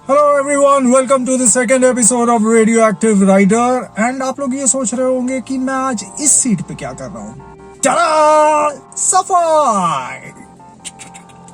Hello everyone, welcome to the second episode of radioactive rider. And आप लोग ये सोच रहे होंगे कि मैं आज इस सीट पे क्या कर रहा हूँ। चला सफाई।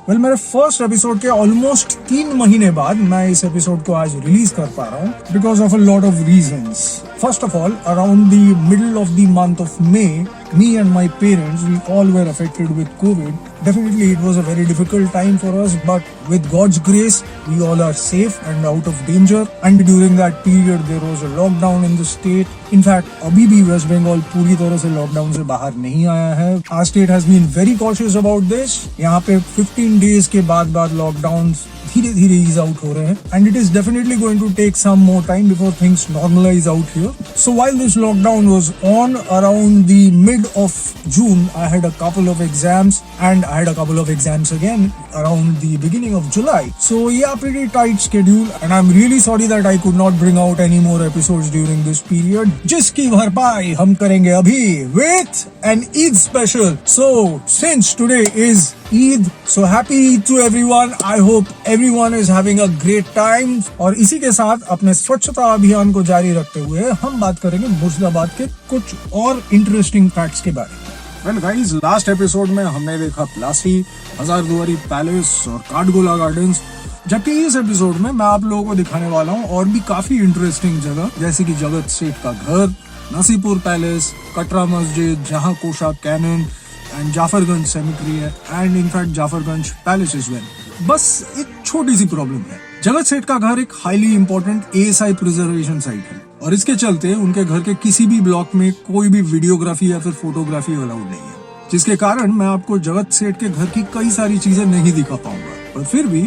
मेरे फर्स्ट एपिसोड के ऑलमोस्ट 3 महीने बाद मैं इस एपिसोड को आज रिलीज कर पा रहा हूँ because of a lot of reasons. First of all, around the middle of the month of May, me and my parents, we all were affected with COVID. Definitely it was a very difficult time for us, but with God's grace we all are safe and out of danger. And during that period there was a lockdown in the state. In fact, अभी भी waste Bengal पूरी तरह से lockdown से बाहर नहीं आया है. Our state has been very cautious about this. यहाँ पे 15 days के बाद लॉकडाउन धीरे धीरे ईज आउट हो रहे हैं and it is definitely going to take some more time before things normalise out here. So while this lockdown was on around the mid of June, I had a couple of exams and I had a couple of exams again around the beginning of July. So yeah, pretty tight schedule and I'm really sorry that I could not bring out any more episodes during this period. जिसकी भरपाई हम करेंगे अभी with an Eid special. So since today is Eid, so happy Eid to everyone. I hope everyone is having a great time. और इसी के साथ अपने स्वच्छता अभियान को जारी रखते हुए हम बात करेंगे मुर्शिदाबाद के कुछ और इंटरेस्टिंग फैक्ट्स के बारे में. वेल गाइस, लास्ट एपिसोड में हमने देखा प्लासी, हजारदुआरी पैलेस और काठगोला गार्डन्स, जबकि इस एपिसोड में मैं आप लोगों को दिखाने वाला हूँ और भी काफी इंटरेस्टिंग जगह, जैसे कि जगत सेठ का घर, नसीपुर पैलेस, कटरा मस्जिद, जहाँ कोशा कैनन एंड जाफरगंज सेमेट्री है and in fact Jafarganj palace is well. बस एक छोटी सी प्रॉब्लम है. जगत सेठ का घर एक highly important ASI preservation site है और इसके चलते उनके घर के किसी भी ब्लॉक में कोई भी वीडियोग्राफी या फिर फोटोग्राफी अलाउड नहीं है, जिसके कारण मैं आपको जगत सेठ के घर की कई सारी चीजें नहीं दिखा पाऊंगा. पर फिर भी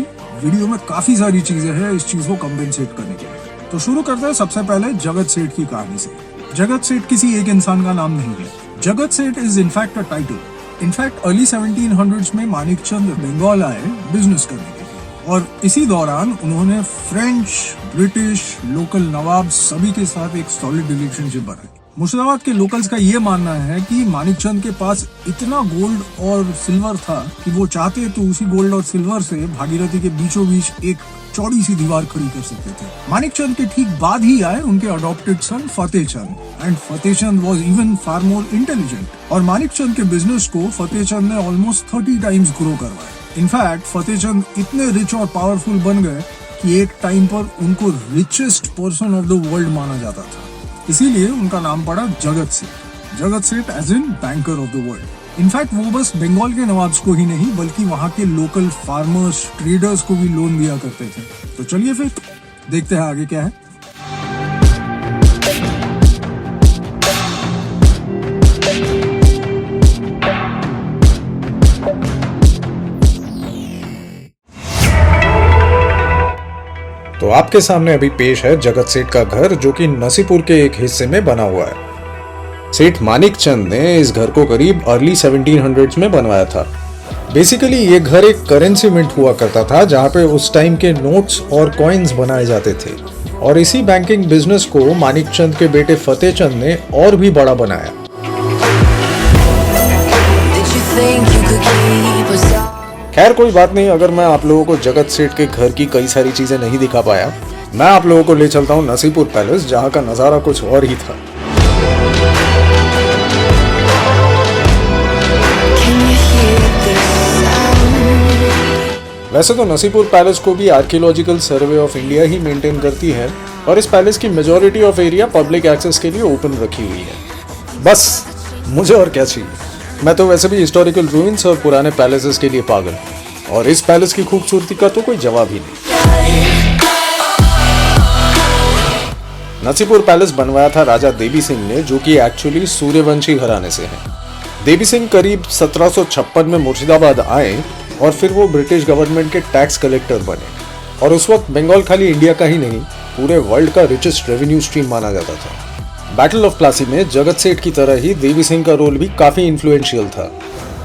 वीडियो में काफी सारी चीजें हैं इस चीज को कम्पेंसेट करने के लिए. तो शुरू करते हैं सबसे पहले जगत सेठ की कहानी से. जगत सेठ किसी एक इंसान का नाम नहीं है. जगत सेठ is in fact a title. In fact early 1700s में मानिकचंद बंगाल आए बिजनेस करने के लिए और इसी दौरान उन्होंने फ्रेंच, ब्रिटिश, लोकल नवाब सभी के साथ एक सॉलिड रिलेशनशिप बनाई. मुर्शिदाबाद के लोकल्स का ये मानना है कि मानिकचंद के पास इतना गोल्ड और सिल्वर था कि वो चाहते तो उसी गोल्ड और सिल्वर से भागीरथी के बीचों बीच एक चौड़ी सी दीवार खड़ी कर सकते थे. मानिकचंद के ठीक बाद ही आए उनके adopted son Fatehchand and Fatehchand was even far more intelligent और मानिकचंद के बिजनेस को फतेहचंद ने ऑलमोस्ट 30 टाइम्स ग्रो करवाया. इनफैक्ट फतेहचंद इतने रिच और पावरफुल बन गए कि एक टाइम पर उनको richest person of the world माना जाता था. इसीलिए उनका नाम पड़ा जगत Seth. Jagat Seth as in banker of the world. In fact वो बस बंगाल के नवाब्स को ही नहीं बल्कि वहाँ के लोकल फार्मर्स, ट्रेडर्स को भी लोन दिया करते थे. तो चलिए फिर देखते हैं आगे क्या है. तो आपके सामने अभी पेश है जगत सेठ का घर, जो कि नसीपुर के एक हिस्से में बना हुआ है. सेठ मानिकचंद ने इस घर को करीब अर्ली 1700s में बनवाया था. बेसिकली ये घर एक करेंसी मिंट हुआ करता था जहाँ पे उस टाइम के नोट्स और कॉइन्स बनाए जाते थे और इसी बैंकिंग बिजनेस को मानिकचंद के बेटे फतेहचंद ने और भी बड़ा बनाया. खैर कोई बात नहीं, अगर मैं आप लोगों को जगत सेठ के घर की कई सारी चीजें नहीं दिखा पाया, मैं आप लोगों को ले चलता हूँ नसीपुर पैलेस, जहाँ का नजारा कुछ और ही था. वैसे तो नसीपुर पैलेस को भी आर्कियोलॉजिकल सर्वे ऑफ इंडिया ही मेंटेन करती है और इस पैलेस की majority of area public access के लिए ओपन रखी हुई है. बस मुझे और क्या चाहिए. मैं तो वैसे भी हिस्टोरिकल रूइंस और पुराने पैलेसेस के लिए पागल हूं और इस पैलेस की खूबसूरती का तो कोई जवाब ही नहीं. नसीपुर पैलेस बनवाया था राजा देवी सिंह ने, जो कि एक्चुअली सूर्यवंशी घराने से हैं. देवी सिंह करीब 1756 में मुर्शिदाबाद आए और फिर वो ब्रिटिश गवर्नमेंट के टैक्स कलेक्टर बने और उस वक्त बंगाल खाली इंडिया का ही नहीं पूरे वर्ल्ड का रिचेस्ट रेवेन्यू स्ट्रीम माना जाता था. बैटल ऑफ प्लासी में जगत सेठ की तरह ही देवी सिंह का रोल भी काफी इन्फ्लुएंशियल था.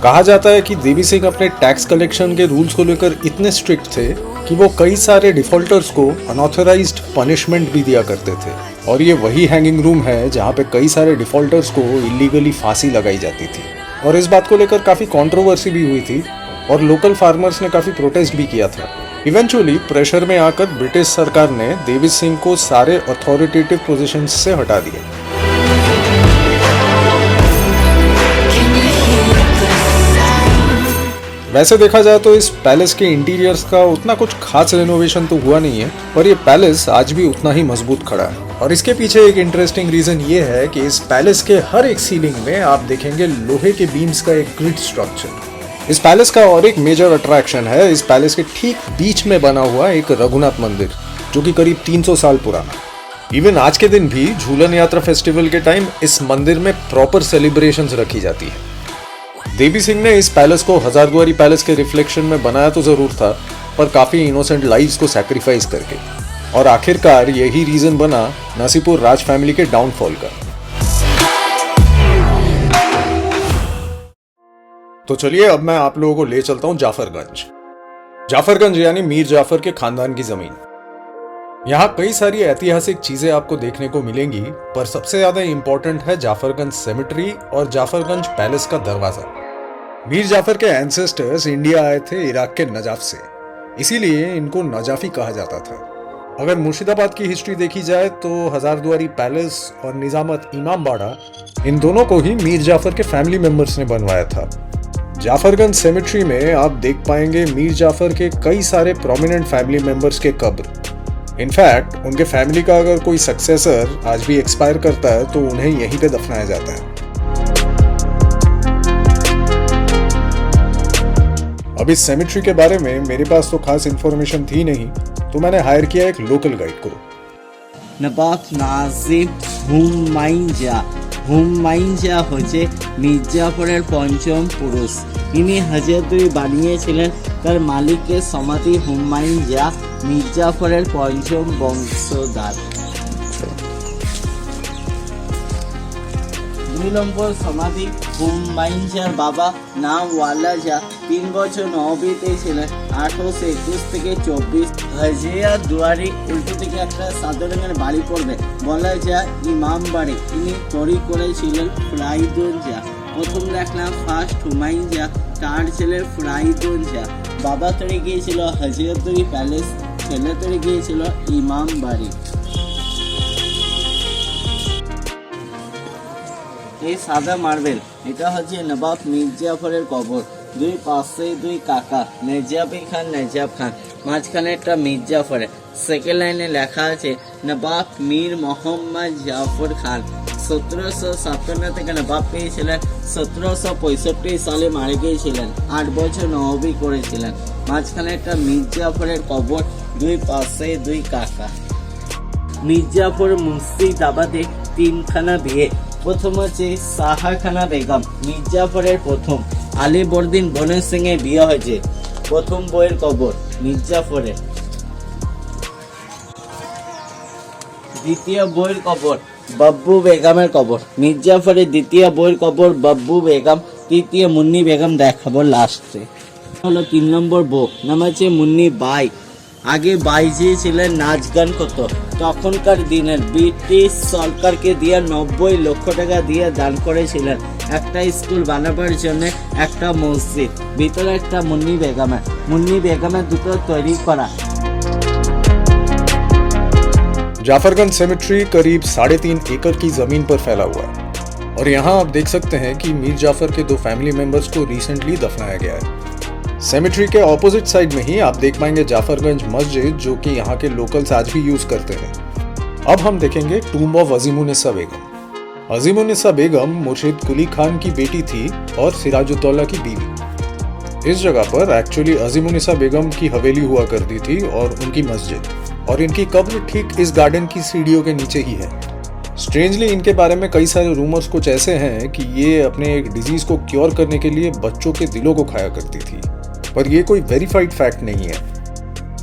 कहा जाता है कि देवी सिंह अपने टैक्स कलेक्शन के रूल्स को लेकर इतने स्ट्रिक्ट थे कि वो कई सारे डिफॉल्टर्स को अनऑथराइज्ड पनिशमेंट भी दिया करते थे और ये वही हैंगिंग रूम है जहाँ पे कई सारे डिफॉल्टर्स को इलीगली फांसी लगाई जाती थी. और इस बात को लेकर काफी कंट्रोवर्सी भी हुई थी और लोकल फार्मर्स ने काफी प्रोटेस्ट भी किया था. इवेंचुअली प्रेशर में आकर ब्रिटिश सरकार ने देवी सिंह को सारे अथॉरिटेटिव पोजीशंस से हटा दिया। वैसे देखा जाए तो इस पैलेस के इंटीरियर्स का उतना कुछ खास रेनोवेशन तो हुआ नहीं है, पर ये पैलेस आज भी उतना ही मजबूत खड़ा है। और इसके पीछे एक इंटरेस्टिंग रीजन ये है कि इस पैलेस के हर एक सीलिंग में आप देखेंगे लोहे के बीम्स का एक ग्रिड स्ट्रक्चर। इस पैलेस का और एक मेजर अट्रैक्शन है इस पैलेस के ठीक बीच में बना हुआ एक रघुनाथ मंदिर, जो कि करीब 300 साल पुराना। इवन आज के दिन भी झूलन यात्रा फेस्टिवल के टाइम इस मंदिर में प्रॉपर सेलिब्रेशंस रखी जाती है। देवी सिंह ने इस पैलेस को हजारदुआरी पैलेस के रिफ्लेक्शन में बनाया तो जरूर था, पर काफी इनोसेंट लाइव्स को सैक्रिफाइस करके, और आखिरकार यही रीजन बना नासीपुर राज फैमिली के डाउनफॉल का। तो चलिए अब मैं आप लोगों को ले चलता हूं जाफरगंज। जाफरगंज यानी मीर जाफर के खानदान की जमीन। यहाँ कई सारी ऐतिहासिक चीजें आपको देखने को मिलेंगी, पर सबसे ज्यादा इंपॉर्टेंट है जाफरगंज सेमेट्री और जाफरगंज पैलेस का दरवाजा। मीर जाफर के एंसेस्टर्स इंडिया आए थे इराक के नजाफ से, इसीलिए इनको नजाफी कहा जाता था। अगर मुर्शिदाबाद की हिस्ट्री देखी जाए तो हजारदुआरी पैलेस और निजामत इमाम बाड़ा, इन दोनों को ही मीर जाफर के फैमिली मेंबर्स ने बनवाया था। जाफरगंज सेमेट्री में आप देख पाएंगे मीर जाफर के कई सारे प्रोमिनेंट फैमिली मेंबर्स के कब्र। इनफैक्ट उनके फैमिली का अगर कोई सक्सेसर आज भी एक्सपायर करता है तो उन्हें यहीं पे दफनाया जाता है। अब इस सेमेट्री के बारे में मेरे पास तो खास इंफॉर्मेशन थी नहीं, तो मैंने हायर किया एक लोकल गाइड को। नवाब नाजिम হুমায়ুন হচ্ছে মির্জাফরের পঞ্চম পুরুষ। তিনি হাজারদুয়ারি বানিয়েছিলেন তার মালিকের সমাধি হুমায়ুন শাহ মির্জাফরের পঞ্চম বংশধর। 2 নম্বর সমাধি হুমায়ুন শাহর বাবা নাম ওয়ালা শাহ 3 বছর নবীতে ছিলেন 1821 থেকে 24। হাজারদুয়ারি উল্টো থেকে একটা সাদা রঙের বাড়ি পড়বে, বলা যায় ইমাম বাড়ি। তিনি তৈরি করেছিলেন ফরাইদুন শাহ। প্রথম দেখলাম ফার্স্ট হুমায়ুন শাহ, তার ছেলে ফরাইদুন শাহ। বাবা তৈরি গিয়েছিল হাজারদুয়ারি প্যালেস, ছেলে তৈরি গিয়েছিল ইমাম বাড়ি। এই সাদা মার্বেল এটা হচ্ছে নবাব মির্জাফরের কবর। দুই পাশে দুই কাকা, নেজাবি খান নেজাব খান, মাঝখানে একটা মির্জাফরের। সেকেন্ড লাইনে লেখা আছে নবাব মীর মোহাম্মদ জাফর খান। 1757 থেকে নবাব পেয়েছিলেন, 1765 সালে মারা গিয়েছিলেন। 8 বছর নবাবি করেছিলেন। মাঝখানে একটা মির্জাফরের কবর, দুই পাশে দুই কাকা। মির্জাফর মুর্শিদাবাদে 3খানা বিয়ে। প্রথম হচ্ছে সাহাখানা বেগম, মির্জাফরের প্রথম। আলীবর্দীন বনের সঙ্গে বিয়ে হয়েছে। প্রথম বইয়ের কবর মির্জাফরের। দ্বিতীয় বইয়ের কবর বাব্বু বেগমের কবর। মির্জাফরের দ্বিতীয় বইয়ের কবর বাব্বু বেগম, তৃতীয় মুন্নি বেগম দেখাবো লাস্টে। হলো 3 নম্বর বউ, নাম হচ্ছে মুন্নি বাই। আগে বাইজি ছিলেন, নাচ গান করতো। তখনকার দিনের ব্রিটিশ সরকারকে দিয়ে 90 লক্ষ টাকা দিয়ে দান করেছিলেন একটা স্কুল বানাবার জন্য, একটা মসজিদ। ভিতরে একটা মুন্নি বেগমের দুটো তৈরি করা। जाफरगंज सेमेट्री करीब 3.5 एकड़ की जमीन पर फैला हुआ है, और यहाँ आप देख सकते हैं कि मीर जाफर के 2 फैमिली मेंबर्स को रिसेंटली दफनाया गया है। सेमेट्री के ऑपोजिट साइड में ही आप देख पाएंगे जाफरगंज मस्जिद, जो कि यहाँ के लोकल्स आज भी यूज करते हैं। अब हम देखेंगे टूम्ब ऑफ अजीमुन्निसा बेगम। अजीमुन्निसा बेगम मुर्शिद कुली खान की बेटी थी और सिराजुद्दौला की बीवी। इस जगह पर एक्चुअली अजीमुन्निसा बेगम की हवेली हुआ करती थी और उनकी मस्जिद, और इनकी कब्र ठीक इस गार्डन की सीढ़ियों के नीचे ही है। स्ट्रेंजली इनके बारे में कई सारे रूमर्स कुछ ऐसे हैं कि ये अपने एक डिजीज को क्योर करने के लिए बच्चों के दिलों को खाया करती थी, पर ये कोई वेरीफाइड फैक्ट नहीं है।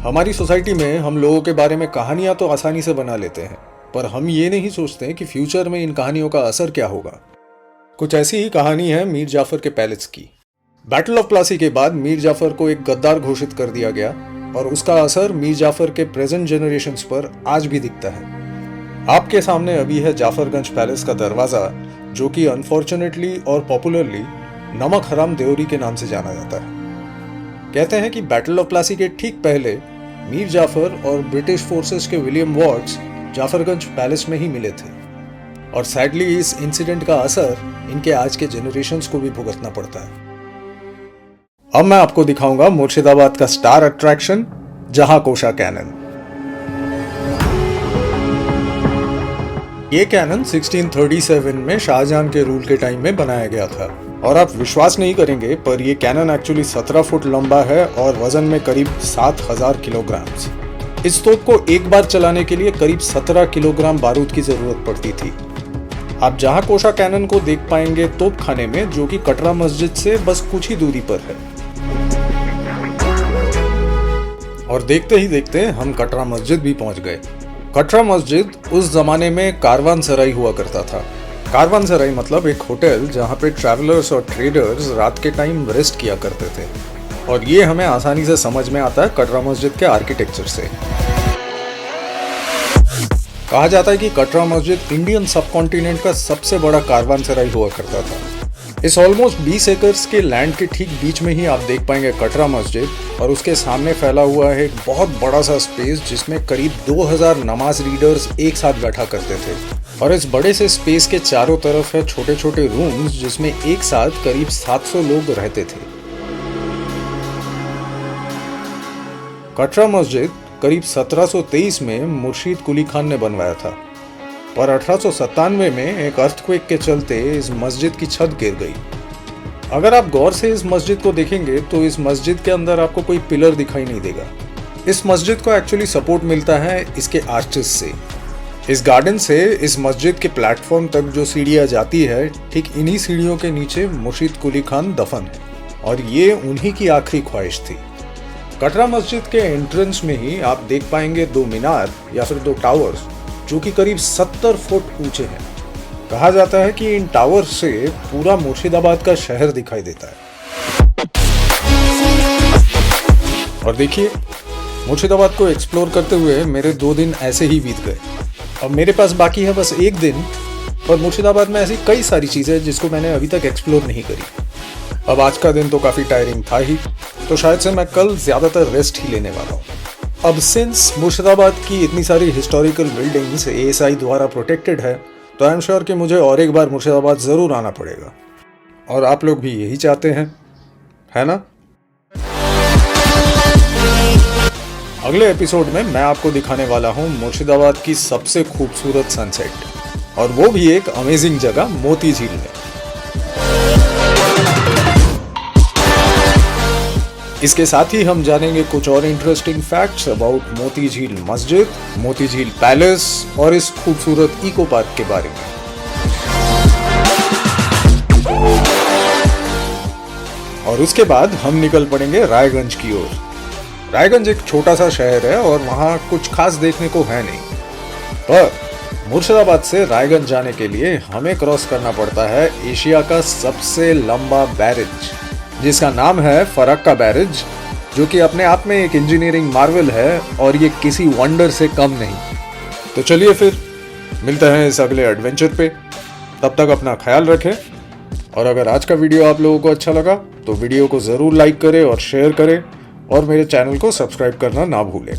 हमारी सोसाइटी में हम लोगों के बारे में कहानियां तो आसानी से बना लेते हैं, पर हम ये नहीं सोचते कि फ्यूचर में इन कहानियों का असर क्या होगा। कुछ ऐसी ही कहानी है मीर जाफर के पैलेस की। बैटल ऑफ प्लासी के बाद मीर जाफर को एक गद्दार घोषित कर दिया गया, और उसका असर मीर जाफर के प्रेजेंट जनरेशंस पर आज भी दिखता है। आपके सामने अभी है जाफरगंज पैलेस का दरवाजा, जो कि अनफॉर्चुनेटली और पॉपुलरली नमक हराम देवरी के नाम से जाना जाता है। कहते हैं कि बैटल ऑफ प्लासी के ठीक पहले मीर जाफर और ब्रिटिश फोर्सेस के विलियम वॉर्ड्स जाफरगंज पैलेस में ही मिले थे और सैडली इस इंसिडेंट का असर इनके आज के जनरेशन्स को भी भुगतना पड़ता है। अब मैं आपको दिखाऊंगा मुर्शिदाबाद का स्टार अट्रैक्शन जहां कोशा कैनन। ये कैनन 1637 में शाहजहां के रूल के टाइम में बनाया गया था और आप विश्वास नहीं करेंगे पर ये कैनन एक्चुअली 17 फुट लंबा है और वजन में करीब 7000 किलोग्राम। इस तोप को एक बार चलाने के लिए करीब 17 किलोग्राम बारूद की जरूरत पड़ती थी। आप जहां कोशा कैनन को देख पाएंगे तोप खाने में, जो कि कटरा मस्जिद से बस कुछ ही दूरी पर है। और देखते ही देखते हम कटरा मस्जिद भी पहुंच गए। कटरा मस्जिद उस जमाने में कारवान सराय हुआ करता था। कारवान सराय मतलब एक होटल जहां पे ट्रैवलर्स और ट्रेडर्स रात के टाइम रेस्ट किया करते थे और ये हमें आसानी से समझ में आता है कटरा मस्जिद के आर्किटेक्चर से। कहा जाता है कि कटरा मस्जिद इंडियन सब कॉन्टिनेंट का सबसे बड़ा कारवान सराय हुआ करता था। इस ऑलमोस्ट 20 एकर्स के लैंड के ठीक बीच में ही आप देख पाएंगे कटरा मस्जिद और उसके सामने फैला हुआ है एक बहुत बड़ा सा स्पेस जिसमें करीब 2000 नमाज रीडर्स एक साथ बैठा करते थे और इस बड़े से स्पेस के चारों तरफ है छोटे छोटे रूम्स जिसमें एक साथ करीब 700 लोग रहते थे। कटरा मस्जिद करीब 1723 में मुर्शीद कुली खान ने बनवाया था पर 1897 में एक अर्थक्वेक के चलते इस मस्जिद की छत गिर गई। अगर आप गौर से इस मस्जिद को देखेंगे तो इस मस्जिद के अंदर आपको कोई पिलर दिखाई नहीं देगा। इस मस्जिद को एक्चुअली सपोर्ट मिलता है इसके आर्चेस से। इस गार्डन से इस मस्जिद के प्लेटफॉर्म तक जो सीढ़ियाँ जाती है, ठीक इन्हीं सीढ़ियों के नीचे मुर्शीद कुली खान दफन है और ये उन्हीं की आखिरी ख्वाहिश थी। कटरा मस्जिद के एंट्रेंस में ही आप देख पाएंगे 2 मीनार या फिर 2 टावर्स जो कि करीब 70 फुट ऊंचे हैं। कहा जाता है कि इन टावर से पूरा मुर्शिदाबाद का शहर दिखाई देता है। और देखिए, मुर्शिदाबाद को एक्सप्लोर करते हुए मेरे 2 दिन ऐसे ही बीत गए। अब मेरे पास बाकी है बस 1 दिन, पर मुर्शिदाबाद में ऐसी कई सारी चीज़ें जिसको मैंने अभी तक एक्सप्लोर नहीं करी। अब आज का दिन तो काफ़ी टायरिंग था ही, तो शायद से मैं कल ज़्यादातर रेस्ट ही लेने वाला हूँ। अब सिंस मुर्शिदाबाद की इतनी सारी हिस्टोरिकल बिल्डिंग्स ASI द्वारा प्रोटेक्टेड है, तो आई एम श्योर कि मुझे और एक बार मुर्शिदाबाद ज़रूर आना पड़ेगा और आप लोग भी यही चाहते हैं, है ना? अगले एपिसोड में मैं आपको दिखाने वाला हूँ मुर्शिदाबाद की सबसे खूबसूरत सनसेट और वो भी एक अमेजिंग जगह मोती झील में। इसके साथ ही हम जानेंगे कुछ और इंटरेस्टिंग फैक्ट्स अबाउट मोती झील मस्जिद, मोती झील पैलेस और इस खूबसूरत इको पार्क के बारे में। और उसके बाद हम निकल पड़ेंगे रायगंज की ओर। रायगंज एक छोटा सा शहर है और वहाँ कुछ खास देखने को है नहीं, पर मुर्शिदाबाद से रायगंज जाने के लिए हमें क्रॉस करना पड़ता है एशिया का सबसे लंबा बैरेज, जिसका नाम है फरक्का बैरेज, जो कि अपने आप में एक इंजीनियरिंग मार्वल है और ये किसी वंडर से कम नहीं। तो चलिए फिर मिलते हैं इस अगले एडवेंचर पे। तब तक अपना ख्याल रखें और अगर आज का वीडियो आप लोगों को अच्छा लगा तो वीडियो को ज़रूर लाइक करें और शेयर करें और मेरे चैनल को सब्सक्राइब करना ना भूलें।